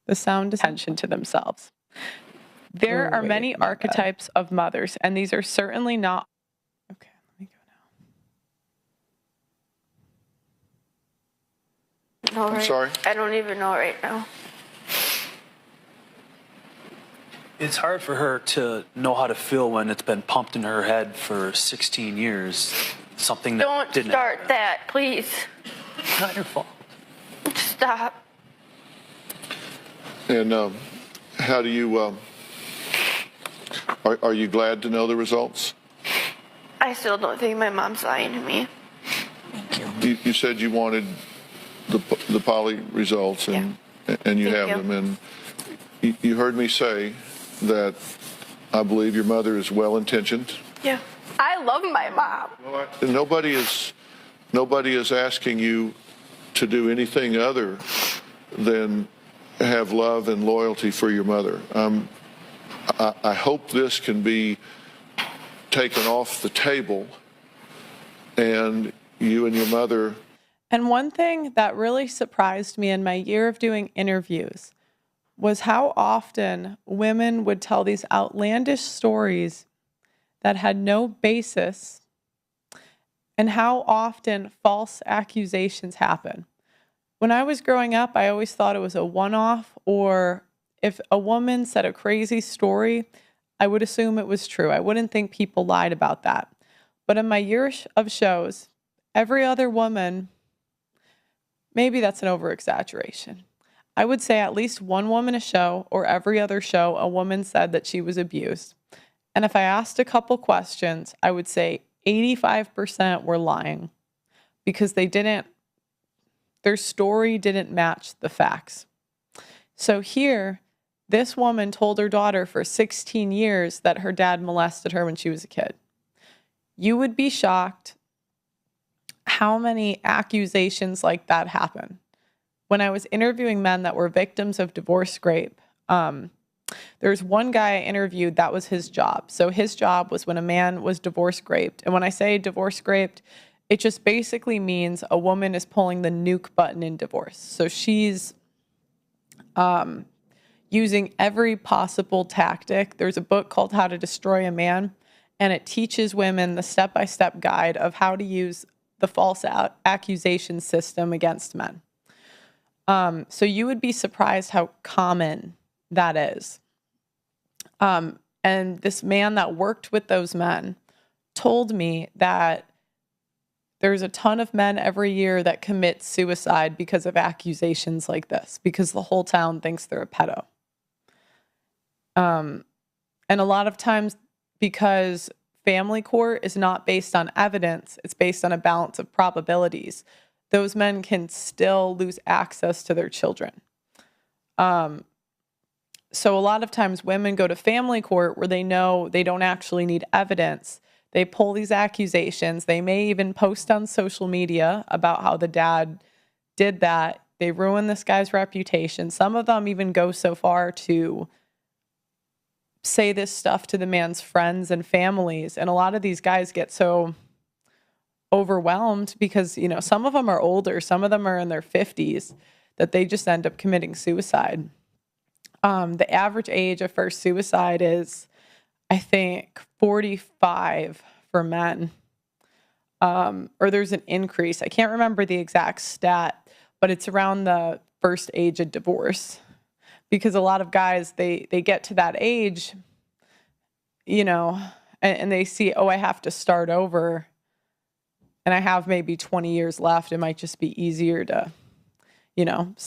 The sound attention to themselves. There are many archetypes of mothers, and these are certainly not. Okay, let me go now. No, I'm sorry? I don't even know right now. It's hard for her to know how to feel when it's been pumped in her head for 16 years. Something that Don't didn't start happen. that, please. It's not your fault. Stop. And how do you, are you glad to know the results? I still don't think my mom's lying to me. You said you wanted the poly results, and you have them. And you heard me say that I believe your mother is well-intentioned. Yeah. I love my mom. And nobody is asking you to do anything other than have love and loyalty for your mother. I hope this can be taken off the table, and you and your mother. And one thing that really surprised me in my year of doing interviews was how often women would tell these outlandish stories that had no basis, and how often false accusations happen. When I was growing up, I always thought it was a one-off, or if a woman said a crazy story, I would assume it was true. I wouldn't think people lied about that. But in my year of shows, every other woman, maybe that's an over-exaggeration. I would say at least one woman a show, or every other show, a woman said that she was abused. And if I asked a couple questions, I would say 85% were lying because their story didn't match the facts. So here, this woman told her daughter for 16 years that her dad molested her when she was a kid. You would be shocked how many accusations like that happen. When I was interviewing men that were victims of divorce rape, there's one guy I interviewed that was his job. So his job was when a man was divorce raped. And when I say divorce raped, it just basically means a woman is pulling the nuke button in divorce. So she's using every possible tactic. There's a book called How to Destroy a Man, and it teaches women the step-by-step guide of how to use the false accusation system against men. So you would be surprised how common that is. And this man that worked with those men told me that there's a ton of men every year that commit suicide because of accusations like this, because the whole town thinks they're a pedo. And a lot of times, because family court is not based on evidence, it's based on a balance of probabilities, those men can still lose access to their children. So a lot of times women go to family court where they know they don't actually need evidence. They pull these accusations. They may even post on social media about how the dad did that. They ruin this guy's reputation. Some of them even go so far to say this stuff to the man's friends and families. And a lot of these guys get so overwhelmed because, you know, some of them are older, some of them are in their 50s, that they just end up committing suicide. The average age of first suicide is, I think, 45 for men. Or there's an increase. I can't remember the exact stat, but it's around the first age of divorce. Because a lot of guys, they get to that age, you know, and they see, oh, I have to start over, and I have maybe 20 years left. It might just be easier to, you know, so